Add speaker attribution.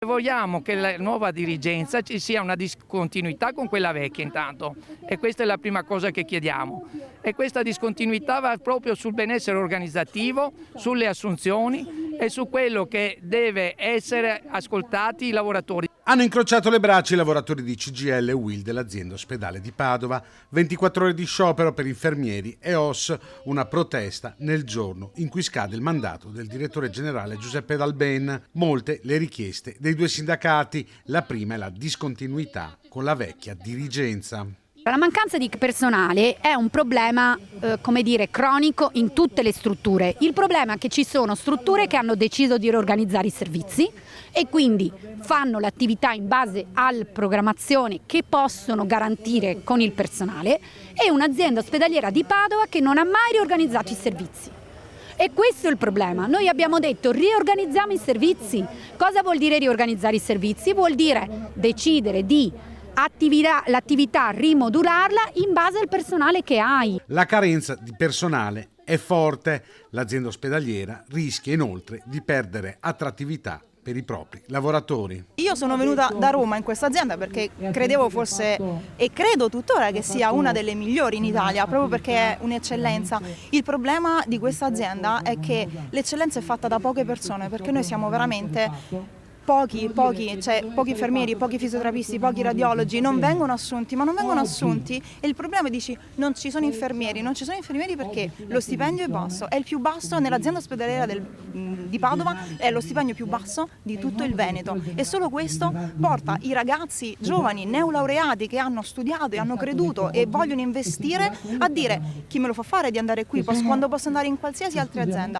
Speaker 1: Vogliamo che la nuova dirigenza ci sia una discontinuità con quella vecchia intanto, e questa è la prima cosa che chiediamo. E questa discontinuità va proprio sul benessere organizzativo, sulle assunzioni e su quello che deve essere ascoltati i lavoratori.
Speaker 2: Hanno incrociato le braccia i lavoratori di CGIL e UIL dell'azienda ospedale di Padova. 24 ore di sciopero per infermieri e OSS, una protesta nel giorno in cui scade il mandato del direttore generale Giuseppe Dalben. Molte le richieste dei due sindacati. La prima è la discontinuità con la vecchia dirigenza.
Speaker 3: La mancanza di personale è un problema, cronico in tutte le strutture. Il problema è che ci sono strutture che hanno deciso di riorganizzare i servizi e quindi fanno l'attività in base alla programmazione che possono garantire con il personale, e un'azienda ospedaliera di Padova che non ha mai riorganizzato i servizi. E questo è il problema. Noi abbiamo detto riorganizziamo i servizi. Cosa vuol dire riorganizzare i servizi? Vuol dire decidere di l'attività, rimodularla in base al personale che hai.
Speaker 2: La carenza di personale è forte. L'azienda ospedaliera rischia inoltre di perdere attrattività per i propri lavoratori.
Speaker 4: Io sono venuta da Roma in questa azienda perché credevo fosse, e credo tuttora, che sia una delle migliori in Italia, proprio perché è un'eccellenza. Il problema di questa azienda è che l'eccellenza è fatta da poche persone, perché noi siamo veramente pochi infermieri, pochi fisioterapisti, pochi radiologi, non vengono assunti, e il problema è dici non ci sono infermieri perché lo stipendio è basso, è il più basso nell'azienda ospedaliera di Padova, è lo stipendio più basso di tutto il Veneto, e solo questo porta i ragazzi giovani neolaureati che hanno studiato e hanno creduto e vogliono investire a dire chi me lo fa fare di andare qui quando posso andare in qualsiasi altra azienda.